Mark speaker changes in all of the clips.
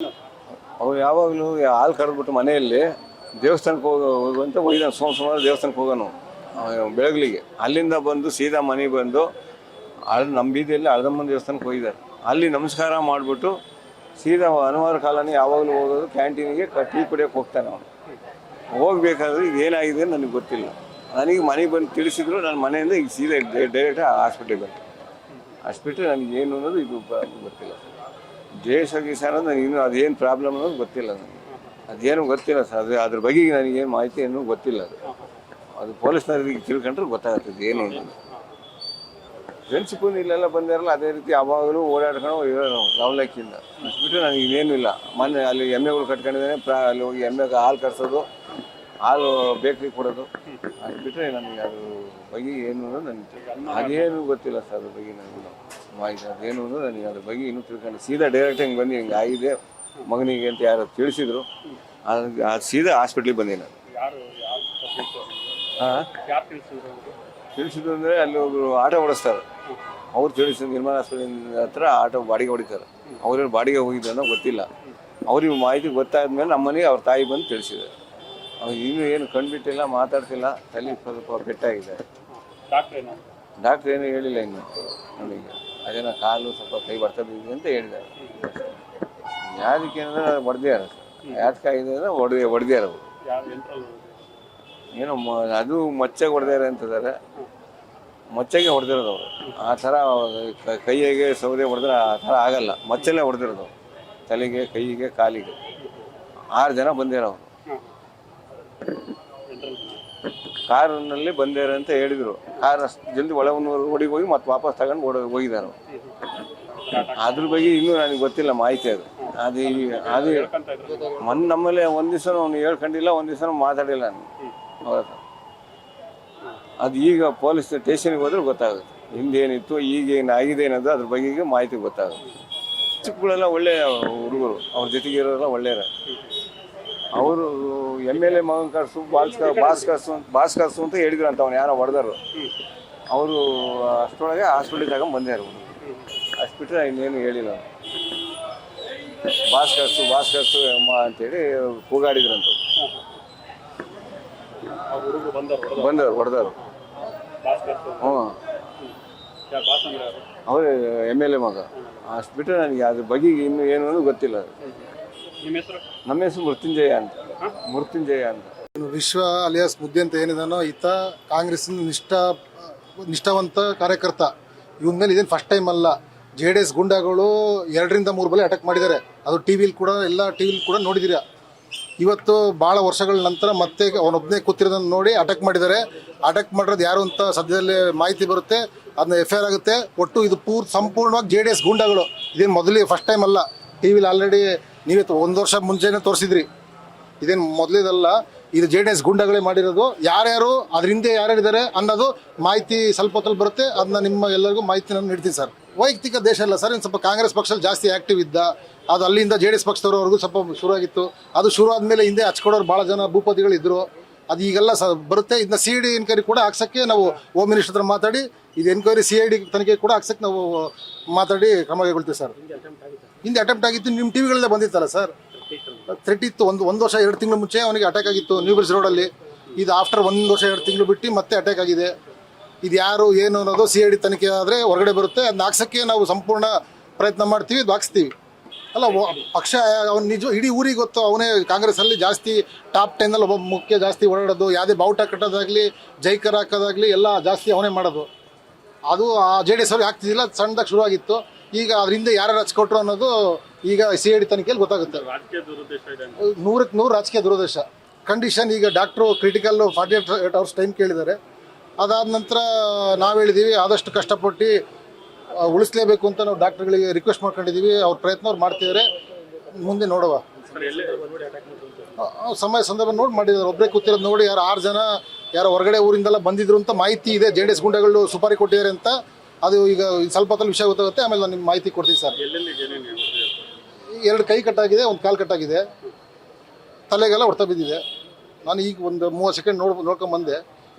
Speaker 1: ಅವ್ರು ಯಾವಾಗಲೂ ಹಾಲು ಕರೆದ್ಬಿಟ್ಟು ಮನೆಯಲ್ಲಿ ದೇವಸ್ಥಾನಕ್ಕೆ ಹೋಗುವಂತ ಹೋಗಿದ್ದಾನೆ. ಸೋಮವಾರ ದೇವಸ್ಥಾನಕ್ಕೆ ಹೋಗೋನು ಬೆಳಗ್ಲಿಗೆ. ಅಲ್ಲಿಂದ ಬಂದು ಸೀದಾ ಮನೆಗೆ ಬಂದು ನಮ್ಮ ಬೀದಿಯಲ್ಲಿ ಹಳದಮ್ಮನ ದೇವಸ್ಥಾನಕ್ಕೆ ಹೋಗಿದ್ದಾರೆ. ಅಲ್ಲಿ ನಮಸ್ಕಾರ ಮಾಡಿಬಿಟ್ಟು ಸೀದಾ ಅನುವಾರ ಕಾಲನಿ ಯಾವಾಗಲೂ ಹೋಗೋದು ಕ್ಯಾಂಟೀನಿಗೆ ಟೀ ಕುಡಿಯೋಕೆ ಹೋಗ್ತಾನೆ. ಅವನು ಹೋಗ್ಬೇಕಾದ್ರೆ ಈಗ ಏನಾಗಿದೆ ನನಗೆ ಗೊತ್ತಿಲ್ಲ. ನನಗೆ ಮನೆಗೆ ಬಂದು ತಿಳಿಸಿದ್ರು. ನನ್ನ ಮನೆಯಿಂದ ಈಗ ಸೀದಾ ಡೈರೆಕ್ಟ್ ಹಾಸ್ಪಿಟ್ಲಿಗೆ ಬಂತು. ಹಾಸ್ಪಿಟ್ಲ್ ನನಗೆ ಏನು ಅನ್ನೋದು ಇದು ಗೊತ್ತಿಲ್ಲ. ದೇಶ ಗೀಶ ಅನ್ನೋದು ನನಗೆ ಇನ್ನೂ ಅದೇನು ಪ್ರಾಬ್ಲಮ್ ಅನ್ನೋದು ಗೊತ್ತಿಲ್ಲ. ನನಗೆ ಅದೇನು ಗೊತ್ತಿಲ್ಲ ಸರ್. ಅದ್ರ ಬಗ್ಗೆ ನನಗೇನು ಮಾಹಿತಿ ಏನೂ ಗೊತ್ತಿಲ್ಲ. ಅದು ಪೊಲೀಸ್ನವ್ರಿಗೆ ತಿಳ್ಕೊಂಡ್ರೆ ಗೊತ್ತಾಗ್ತದೆ ಏನು ಅನ್ನೋದು. ಫ್ರೆಂಡ್ಶಿಪ್ಪು ಇಲ್ಲೆಲ್ಲ ಬಂದಿರಲ್ಲ ಅದೇ ರೀತಿ ಯಾವಾಗಲೂ ಓಡಾಡ್ಕೊಂಡು ಇರೋದು ಲವ್ಲಕ್ಕಿಂದ. ಅಷ್ಟ್ಬಿಟ್ಟು ನನಗೆ ಇನ್ನೇನು ಇಲ್ಲ. ಮೊನ್ನೆ ಅಲ್ಲಿ ಎಮ್ಮೆಗಳು ಕಟ್ಕೊಂಡಿದ್ದೇನೆ. ಅಲ್ಲಿ ಹೋಗಿ ಎಮ್ಮೆಗೆ ಹಾಲು ಕರ್ಸೋದು, ಹಾಲು ಬೇಕ್ರಿಗೆ ಕೊಡೋದು. ಅಷ್ಟ್ಬಿಟ್ರೆ ನನಗೆ ಅದ್ರ ಬಗ್ಗೆ ಏನು ಅನ್ನೋದು ನನಗೆ ಅದೇನು ಗೊತ್ತಿಲ್ಲ ಸರ್. ಅದ್ರ ಬಗ್ಗೆ ನನಗೆ ಮಾಹಿತಿ ಅದೇನು ಅನ್ನೋದು ನನಗೆ ಅದ್ರ ಬಗ್ಗೆ ಇನ್ನೂ ತಿಳ್ಕೊಂಡು ಸೀದಾ ಡೈರೆಕ್ಟ್ ಹಿಂಗೆ ಬಂದು ಹಿಂಗೆ ಆಗಿದೆ ಮಗನಿಗೆ ಅಂತ ಯಾರು ತಿಳಿಸಿದ್ರು. ಅದು ಸೀದಾ ಹಾಸ್ಪಿಟ್ಲಿಗೆ ಬಂದೆ ನಾನು. ಹಾಂ, ತಿಳಿಸಿದ್ರು ಅಂದರೆ ಅಲ್ಲಿ ಒಬ್ಬರು ಆಟೋ ಓಡಿಸ್ತಾರೆ. ಅವ್ರು ತಿಳಿಸಿದ್ರು ನಿರ್ಮಲ ಹಾಸ್ಪಿಟಲ್ ಹತ್ರ ಆಟೋ ಬಾಡಿಗೆ ಹೊಡಿತಾರೆ. ಅವ್ರೇನು ಬಾಡಿಗೆ ಹೋಗಿದ್ದು ಅನ್ನೋ ಗೊತ್ತಿಲ್ಲ. ಅವ್ರಿಗೆ ಮಾಹಿತಿ ಗೊತ್ತಾದ್ಮೇಲೆ ನಮ್ಮನೆಗೆ ಅವ್ರ ತಾಯಿ ಬಂದು ತಿಳಿಸಿದ್ದಾರೆ. ಅವ್ರು ಇನ್ನೂ ಏನು ಕಂಡುಬಿಟ್ಟಿಲ್ಲ, ಮಾತಾಡ್ತಿಲ್ಲ. ತಲೆ ಸ್ವಲ್ಪ ಪೆಟ್ಟಾಗಿದೆ. ಡಾಕ್ಟ್ರ್ ಏನೂ ಹೇಳಿಲ್ಲ ಇನ್ನು ನನಗೆ. ಅದೇನೋ ಕಾಲು ಸ್ವಲ್ಪ ಕೈ ಬರ್ತಾ ಬಿದ್ದಿದೆ ಅಂತ ಹೇಳಿದ್ದಾರೆ. ಯಾವುದಕ್ಕೆ ಅಂದರೆ ಹೊಡೆದ್ಯಾರ ಯಾತಕ್ಕಾಗಿದೆ ಅಂದರೆ ಹೊಡೆದ್ಯಾರ ಅವರು. ಏನೋ ಅದು ಮಚ್ಚೆಗೆ ಹೊಡೆದಾರೆ ಅಂತಿದ್ದಾರೆ. ಮಚ್ಚೆಗೆ ಹೊಡೆದಿರೋದು ಅವರು. ಆ ಥರ ಕೈಯಿಗೆ ಸೌದೆ ಹೊಡೆದ್ರೆ ಆ ಥರ ಆಗಲ್ಲ. ಮಚ್ಚಲ್ಲೇ ಹೊಡೆದಿರೋದು ಅವರು. ತಲೆಗೆ, ಕೈಯಿಗೆ, ಕಾಲಿಗೆ 6 ಜನ ಬಂದಿರೋರು. ಕಾರಿನಲ್ಲಿ ಬಂದಿರ ಅಂತ ಹೇಳಿದರು. ಕಾರ್ ಅಷ್ಟು ಜಲ್ದಿ ಒಳಗೆ ಹೋಗಿ ಮತ್ತೆ ವಾಪಸ್ ತಗೊಂಡು ಹೋಗಿದ್ದಾರೆ. ಅದ್ರ ಬಗ್ಗೆ ಇನ್ನೂ ನನಗೆ ಗೊತ್ತಿಲ್ಲ ಮಾಹಿತಿ. ಅದು ನಮ್ಮಲ್ಲಿ ಒಂದು ದಿವಸ ಅವ್ನು ಹೇಳ್ಕೊಂಡಿಲ್ಲ, ಒಂದು ದಿವಸ ಮಾತಾಡಿಲ್ಲ ನಾನು. ಹೌದಾ, ಅದು ಈಗ ಪೊಲೀಸ್ ಸ್ಟೇಷನ್ಗೆ ಹೋದ್ರೆ ಗೊತ್ತಾಗುತ್ತೆ ಹಿಂದೇನಿತ್ತು ಈಗ ಏನಾಗಿದೆ ಅನ್ನೋದು. ಅದ್ರ ಬಗ್ಗೆ ಮಾಹಿತಿ ಗೊತ್ತಾಗುತ್ತೆ. ಚಿಕ್ಕಗಳೆಲ್ಲ ಒಳ್ಳೆಯ ಹುಡುಗರು, ಅವ್ರ ಜೊತೆಗೆ ಇರೋರೆಲ್ಲ ಒಳ್ಳೆಯರ. ಅವರು MLA ಮಗನ ಕರ್ಸು, ಬಾಸ್ ಕರ್ಸು ಅಂತ ಹೇಳಿದ್ರು ಅಂತ. ಅವ್ನು ಯಾರೋ ಹೊಡೆದರು. ಅವರು ಅಷ್ಟರೊಳಗೆ ಹಾಸ್ಪಿಟ್ಲಿಗೆ ತಗೊಂಡು ಬಂದ್ಯಾರು. ಅಷ್ಟು ಬಿಟ್ಟರೆ ಇನ್ನೇನು ಹೇಳಿಲ್ಲ. ಬಾಸ್ ಕರ್ಸು ಅಮ್ಮ ಅಂತೇಳಿ ಕೂಗಾಡಿದ್ರಂತ. ಬಂದವರು ಹೊಡೆದವರು. ಹ್ಞೂ, ಅವರೇ MLA ಮಗ. ಅಷ್ಟು ಬಿಟ್ಟರೆ ನನಗೆ ಅದ್ರ ಬಗ್ಗೆ ಇನ್ನು ಏನು ಅನ್ನೋದು ಗೊತ್ತಿಲ್ಲ. ನಮ್ಮ ಹೆಸರು ಮೃತ್ಯುಂಜಯ ಅಂತ.
Speaker 2: ವಿಶ್ವ ಅಲಿಯಾಸ್ ಮುದ್ದೆ ಅಂತ ಏನಿದಾನೋ ಈತ ಕಾಂಗ್ರೆಸ್ಸಿನ ನಿಷ್ಠಾವಂತ ಕಾರ್ಯಕರ್ತ. ಇವನ ಮೇಲೆ ಇದೇನು ಫಸ್ಟ್ ಟೈಮ್ ಅಲ್ಲ. JDS ಗುಂಡಾಗಳು 2ರಿಂದ 3 ಬಲೆ ಅಟ್ಯಾಕ್ ಮಾಡಿದ್ದಾರೆ. ಅದು ಟಿವಿಲಿ ಕೂಡ, ಎಲ್ಲ ಟಿವಿಲಿ ಕೂಡ ನೋಡಿದ್ದೀರಾ. ಇವತ್ತು ಭಾಳ ವರ್ಷಗಳ ನಂತರ ಮತ್ತೆ ಅವನೊಬ್ಬನೇ ಕೂತಿರೋದನ್ನು ನೋಡಿ ಅಟ್ಯಾಕ್ ಮಾಡಿದ್ದಾರೆ. ಅಟ್ಯಾಕ್ ಮಾಡಿರೋದು ಯಾರು ಅಂತ ಸದ್ಯದಲ್ಲೇ ಮಾಹಿತಿ ಬರುತ್ತೆ. ಅದನ್ನ FIR ಆಗುತ್ತೆ. ಒಟ್ಟು ಇದು ಸಂಪೂರ್ಣವಾಗಿ JDS ಗುಂಡಾಗಳು. ಇದೇನು ಮೊದಲೇ ಫಸ್ಟ್ ಟೈಮ್ ಅಲ್ಲ. ಟಿವಿಲಿ ಆಲ್ರೆಡಿ ನೀವೇ 1 ವರ್ಷ ಮುಂಚೆನೇ ತೋರಿಸಿದ್ರಿ. ಇದೇನು ಮೊದಲೇದಲ್ಲ. ಇದು JDS ಗುಂಡಾಗಳೇ ಮಾಡಿರೋದು. ಯಾರ್ಯಾರು ಅದ್ರ ಹಿಂದೆ ಯಾರ್ಯಾರಿದ್ದಾರೆ ಅನ್ನೋದು ಮಾಹಿತಿ ಸ್ವಲ್ಪ ಹೊತ್ತಲ್ಲಿ ಬರುತ್ತೆ. ಅದನ್ನ ನಿಮ್ಮ ಎಲ್ಲರಿಗೂ ಮಾಹಿತಿ ನಾನು ನೀಡ್ತೀನಿ ಸರ್. ವೈಯಕ್ತಿಕ ದೇಶ ಅಲ್ಲ ಸರ್. ಇನ್ನು ಸ್ವಲ್ಪ ಕಾಂಗ್ರೆಸ್ ಪಕ್ಷದಲ್ಲಿ ಜಾಸ್ತಿ ಆ್ಯಕ್ಟಿವ್ ಇದ್ದ. ಅದು ಅಲ್ಲಿಂದ JDS ಪಕ್ಷದವರೆಗೂ ಸ್ವಲ್ಪ ಶುರುವಾಗಿತ್ತು. ಅದು ಶುರು ಆದಮೇಲೆ ಹಿಂದೆ ಹಚ್ಕೊಡೋರು ಭಾಳ ಜನ ಭೂಪತಿಗಳಿದ್ದರು. ಅದು ಈಗೆಲ್ಲ ಬರುತ್ತೆ. ಇದನ್ನ CID ಎನ್ಕ್ವೈರಿ ಕೂಡ ಹಾಕ್ಸೋಕ್ಕೆ ನಾವು ಹೋಮ್ ಮಿನಿಸ್ಟರ್ ಹತ್ರ ಮಾತಾಡಿ ಇದು ಎನ್ಕ್ವೈರಿ CID ತನಿಖೆ ಕೂಡ ಹಾಕ್ಸೋಕ್ಕೆ ನಾವು ಮಾತಾಡಿ ಕ್ರಮ ಕೈಗೊಳ್ತೀವಿ ಸರ್. ಹಿಂದೆ ಅಟೆಂಪ್ಟ್ ಆಗಿತ್ತು. ನಿಮ್ಮ ಟಿವಿಗಳಲ್ಲೇ ಬಂದಿತ್ತಲ್ಲ ಸರ್. ಥ್ರೆಟ್ ಇತ್ತು. ಒಂದು ವರ್ಷ 2 ತಿಂಗಳು ಮುಂಚೆ ಅವನಿಗೆ ಅಟ್ಯಾಕ್ ಆಗಿತ್ತು ನ್ಯೂ ಬ್ರಿಡ್ಜ್ ರೋಡಲ್ಲಿ. ಇದು ಆಫ್ಟರ್ 1 ವರ್ಷ 2 ತಿಂಗಳು ಬಿಟ್ಟು ಮತ್ತೆ ಅಟ್ಯಾಕ್ ಆಗಿದೆ. ಇದು ಯಾರು ಏನು ಅನ್ನೋದು CID ತನಿಖೆ ಆದರೆ ಹೊರಗಡೆ ಬರುತ್ತೆ. ಅದನ್ನ ಹಾಕ್ಸೋಕ್ಕೆ ನಾವು ಸಂಪೂರ್ಣ ಪ್ರಯತ್ನ ಮಾಡ್ತೀವಿ. ಇದು ಹಾಕ್ಸ್ತೀವಿ. ಅಲ್ಲ, ಪಕ್ಷ ಅವ್ನು ನಿಜ ಇಡೀ ಊರಿಗೆ ಗೊತ್ತು. ಅವನೇ ಕಾಂಗ್ರೆಸ್ಸಲ್ಲಿ ಜಾಸ್ತಿ ಟಾಪ್ 10ನಲ್ಲಿ ಒಬ್ಬ ಮುಖ್ಯ ಜಾಸ್ತಿ ಓಡಾಡೋದು. ಯಾವುದೇ ಬಾವುಟ ಕಟ್ಟೋದಾಗಲಿ, ಜೈಕರ್ ಹಾಕೋದಾಗಲಿ ಎಲ್ಲ ಜಾಸ್ತಿ ಅವನೇ ಮಾಡೋದು. ಅದು ಆ JDS ಅವ್ರಿಗೆ ಆಗ್ತಿದ್ದಿಲ್ಲ. ಸಣ್ಣದಾಗಿ ಶುರುವಾಗಿತ್ತು. ಈಗ ಅದರಿಂದ ಯಾರು ಹಚ್ಕೊಟ್ರು ಅನ್ನೋದು ಈಗ CID ತನಿಖೆಯಲ್ಲಿ ಗೊತ್ತಾಗುತ್ತೆ. 100ಕ್ಕೆ 100 ರಾಜಕೀಯ ದುರುದ್ದೇಶ. ಕಂಡೀಷನ್ ಈಗ ಡಾಕ್ಟ್ರು ಕ್ರಿಟಿಕಲ್ 48 hours ಟೈಮ್ ಕೇಳಿದ್ದಾರೆ. ಅದಾದ ನಂತರ ನಾವು ಹೇಳಿದ್ದೀವಿ ಆದಷ್ಟು ಕಷ್ಟಪಟ್ಟು ಉಳಿಸ್ಲೇಬೇಕು ಅಂತ ನಾವು ಡಾಕ್ಟ್ರುಗಳಿಗೆ ರಿಕ್ವೆಸ್ಟ್ ಮಾಡ್ಕೊಂಡಿದ್ದೀವಿ. ಅವ್ರ ಪ್ರಯತ್ನ ಅವ್ರು ಮಾಡ್ತಿದ್ದಾರೆ. ಮುಂದೆ ನೋಡುವ. ಸಮಯ ಸಂದರ್ಭ ನೋಡಿ ಮಾಡಿದ್ದಾರೆ. ಒಬ್ಬರೇ ಕೂತಿರೋದು ನೋಡಿ ಯಾರು 6 ಜನ ಯಾರೋ ಹೊರಗಡೆ ಊರಿಂದೆಲ್ಲ ಬಂದಿದ್ರು ಅಂತ ಮಾಹಿತಿ ಇದೆ. JDS ಗುಂಡಗಳು ಸುಪಾರಿ ಕೊಟ್ಟಿದ್ದಾರೆ ಅಂತ. ಅದು ಈಗ ಸ್ವಲ್ಪ ಹೊತ್ತಲ್ಲಿ ವಿಷಯ ಗೊತ್ತಾಗುತ್ತೆ. ಆಮೇಲೆ ನಾನು ನಿಮ್ಗೆ ಮಾಹಿತಿ ಕೊಡ್ತೀನಿ ಸರ್. 2 ಕೈ ಕಟ್ಟಾಗಿದೆ, 1 ಕಾಲು ಕಟ್ಟಾಗಿದೆ, ತಲೆಗೆಲ್ಲ ಹೊಡ್ತಾ ಬಿದ್ದಿದೆ. ನಾನು ಈಗ ಒಂದು 30 ಸೆಕೆಂಡ್ ನೋಡ್ಕೊಂಡು ಬಂದೆ.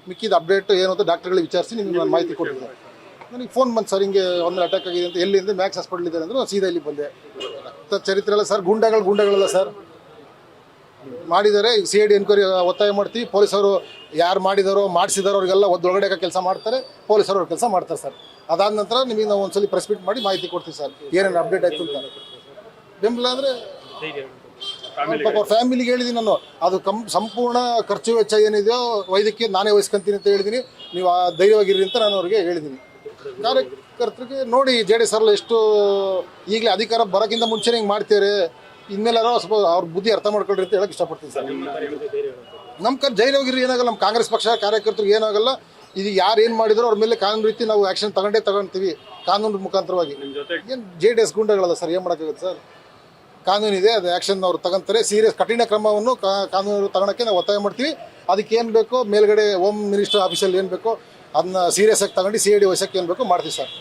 Speaker 2: ಮಿಕ್ಕಿದ ಅಪ್ಡೇಟ್ ಏನು ಅಂತ ಡಾಕ್ಟರ್ಗಳಿಗೆ ವಿಚಾರಿಸಿ ನಿಮ್ಗೆ ನಾನು ಮಾಹಿತಿ ಕೊಡ್ತೀನಿ. ನನಗೆ ಫೋನ್ ಬಂತು ಸರ್, ಹಿಂಗೆ ಒಂದು ಅಟ್ಯಾಕ್ ಆಗಿದೆ ಅಂತ. ಎಲ್ಲಿಂದ ಮ್ಯಾಕ್ಸ್ ಹಾಸ್ಪಿಟಲ್ ಇದ್ದಾರೆ ಅಂದರೆ ನಾನು ಸೀದಾ ಇಲ್ಲಿ ಬಂದೆ. ರಕ್ತ ಚರಿತ್ರೆ ಅಲ್ಲ ಸರ್, ಗುಂಡಗಳಲ್ಲ ಸರ್. ಮಾಡಿದ್ದಾರೆ. ಈಗ CID ಎನ್ಕ್ವೈರಿ ಒತ್ತಾಯ ಮಾಡ್ತೀವಿ. ಪೊಲೀಸರು ಯಾರು ಮಾಡಿದಾರೋ ಮಾಡಿಸಿದಾರೋ ಅವ್ರಿಗೆಲ್ಲ ಒಳಗಡೆ ಕೆಲಸ ಮಾಡ್ತಾರೆ, ಪೊಲೀಸರು ಅವ್ರ ಕೆಲಸ ಮಾಡ್ತಾರೆ ಸರ್. ಅದಾದ ನಂತರ ನಿಮಗೆ ನಾವು ಒಂದ್ಸಲಿ ಪ್ರೆಸ್ ಮೀಟ್ ಮಾಡಿ ಮಾಹಿತಿ ಕೊಡ್ತೀವಿ ಸರ್, ಏನೇನು ಅಪ್ಡೇಟ್ ಆಯ್ತು ಅಂತ. ಬೆಂಬಲ ಅಂದರೆ ಪಾಪ ಅವ್ರ ಫ್ಯಾಮಿಲಿಗೆ ಹೇಳಿದ್ದೀನಿ ನಾನು, ಅದು ಸಂಪೂರ್ಣ ಖರ್ಚು ವೆಚ್ಚ ಏನಿದೆಯೋ ವೈದ್ಯಕೀಯ ನಾನೇ ವಹಿಸ್ಕೊಂತೀನಿ ಅಂತ ಹೇಳಿದ್ದೀನಿ. ನೀವು ಧೈರ್ಯವಾಗಿರಿ ಅಂತ ನಾನು ಅವ್ರಿಗೆ ಹೇಳಿದ್ದೀನಿ. ಕಾರ್ಯಕರ್ತರಿಗೆ ನೋಡಿ JDS ಅವರಲ್ಲಿ ಎಷ್ಟು ಈಗಲೇ ಅಧಿಕಾರ ಬರೋಕ್ಕಿಂತ ಮುಂಚೆನೇ ಹಿಂಗೆ ಮಾಡ್ತೀರಿ, ಇನ್ಮೇಲಾರೋ ಸ್ವಲ್ಪ ಅವ್ರ ಬುದ್ಧಿ ಅರ್ಥ ಮಾಡ್ಕೊಳ್ರಿ ಅಂತ ಹೇಳಕ್ಕೆ ಇಷ್ಟಪಡ್ತೀನಿ ಸರ್. ನಮ್ಮ ಧೈರ್ಯವಾಗಿರಿ, ಏನಾಗಲ್ಲ. ನಮ್ಮ ಕಾಂಗ್ರೆಸ್ ಪಕ್ಷ ಕಾರ್ಯಕರ್ತರಿಗೆ ಏನಾಗಲ್ಲ. ಇದು ಯಾರು ಏನು ಮಾಡಿದ್ರು ಅವ್ರ ಮೇಲೆ ಕಾನೂನು ರೀತಿ ನಾವು ಆ್ಯಕ್ಷನ್ ತಗೊಳ್ತೀವಿ, ಕಾನೂನು ಮುಖಾಂತರವಾಗಿ. ಏನು JDS ಗುಂಡಗಳಲ್ಲ ಸರ್, ಏನು ಮಾಡೋಕ್ಕಾಗುತ್ತೆ ಸರ್? ಕಾನೂನಿದೆ, ಅದು ಆ್ಯಕ್ಷನ್ ಅವ್ರು ತಗೊಂತಾರೆ. ಸೀರಿಯಸ್ ಕಠಿಣ ಕ್ರಮವನ್ನು ಕಾನೂನು ತಗೊಳಕ್ಕೆ ನಾವು ಒತ್ತಾಯ ಮಾಡ್ತೀವಿ. ಅದಕ್ಕೆ ಏನು ಬೇಕೋ ಮೇಲ್ಗಡೆ ಹೋಮ್ ಮಿನಿಸ್ಟರ್ ಆಫೀಸಲ್ಲಿ ಏನು ಬೇಕೋ ಅದನ್ನ ಸೀರಿಯಸ್ ಆಗಿ ತಗೊಂಡು CID ವಹಿಸೋಕ್ಕೆ ಏನು ಬೇಕೋ ಮಾಡ್ತೀವಿ ಸರ್.